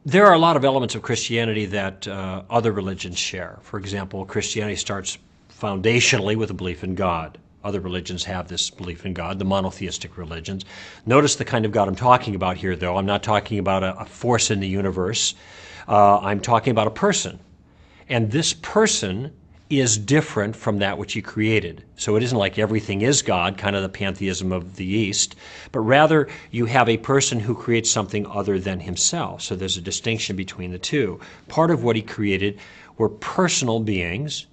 There are a lot of elements of Christianity that other religions share. For example, Christianity starts foundationally with a belief in God. Other religions have this belief in God, the monotheistic religions. Notice the kind of God I'm talking about here, though. I'm not talking about a force in the universe. I'm talking about a person. And this person is different from that which he created. So it isn't like everything is God, kind of the pantheism of the East, but rather you have a person who creates something other than himself. So there's a distinction between the two. Part of what he created were personal beings,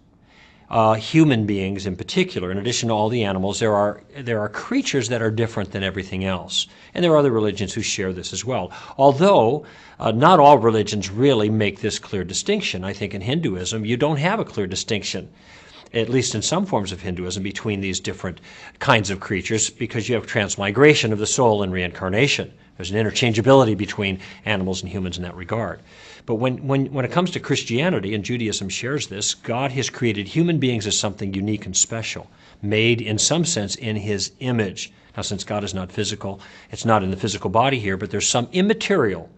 human beings in particular. In addition to all the animals, there are creatures that are different than everything else. And there are other religions who share this as well. Although not all religions really make this clear distinction. I think in Hinduism, you don't have a clear distinction, at least in some forms of Hinduism, between these different kinds of creatures, because you have transmigration of the soul and reincarnation. There's an interchangeability between animals and humans in that regard. But when it comes to Christianity, and Judaism shares this, God has created human beings as something unique and special, made in some sense in his image. Now, since God is not physical, it's not in the physical body here, but there's some immaterial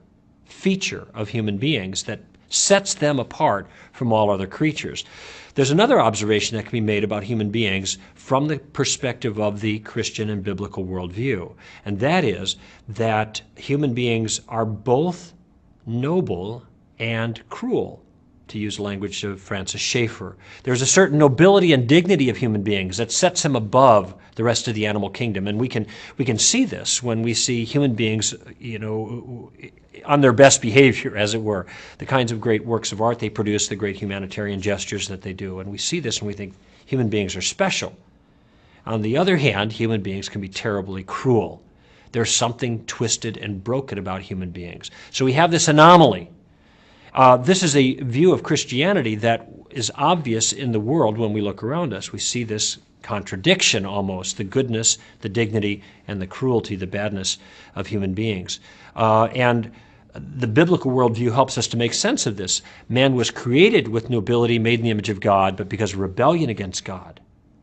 feature of human beings that sets them apart from all other creatures. There's another observation that can be made about human beings from the perspective of the Christian and biblical worldview, and that is that human beings are both noble and cruel, to use language of Francis Schaeffer. There's a certain nobility and dignity of human beings that sets them above the rest of the animal kingdom, and we can see this when we see human beings, on their best behavior, as it were, the kinds of great works of art they produce, the great humanitarian gestures that they do, and we see this and we think human beings are special. On the other hand, human beings can be terribly cruel. There's something twisted and broken about human beings. So we have this anomaly. This is a view of Christianity that is obvious in the world when we look around us. We see this contradiction almost, the goodness, the dignity, and the cruelty, the badness of human beings. And the biblical worldview helps us to make sense of this. Man was created with nobility, made in the image of God, but because of rebellion against God,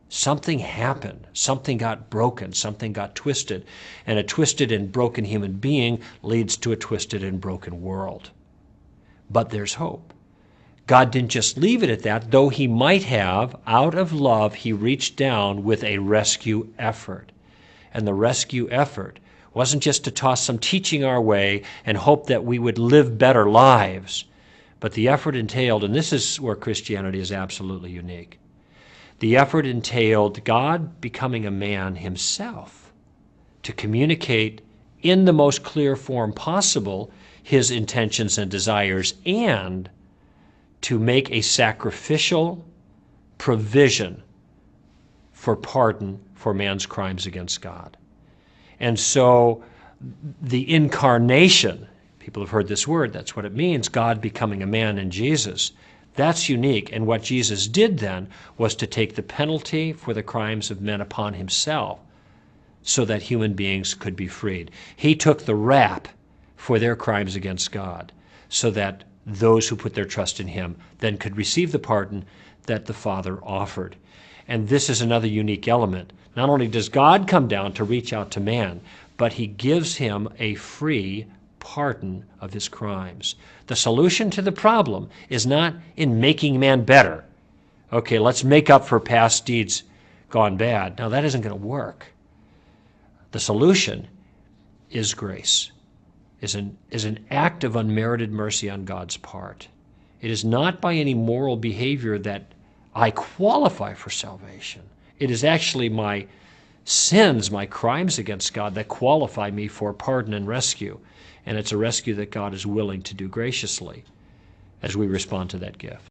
something happened. Something got broken. Something got twisted. And a twisted and broken human being leads to a twisted and broken world. But there's hope. God didn't just leave it at that, though he might have. Out of love, he reached down with a rescue effort. And the rescue effort wasn't just to toss some teaching our way and hope that we would live better lives, but the effort entailed, and this is where Christianity is absolutely unique, the effort entailed God becoming a man himself to communicate in the most clear form possible his intentions and desires, and to make a sacrificial provision for pardon for man's crimes against God. And so the incarnation, people have heard this word, that's what it means, God becoming a man in Jesus. That's unique. And what Jesus did then was to take the penalty for the crimes of men upon himself so that human beings could be freed. He took the rap for their crimes against God so that those who put their trust in him then could receive the pardon that the Father offered. And this is another unique element. Not only does God come down to reach out to man, but he gives him a free pardon of his crimes. The solution to the problem is not in making man better. Okay, let's make up for past deeds gone bad. Now, that isn't going to work. The solution is grace, is an act of unmerited mercy on God's part. It is not by any moral behavior that I qualify for salvation. It is actually my sins, my crimes against God that qualify me for pardon and rescue. And it's a rescue that God is willing to do graciously as we respond to that gift.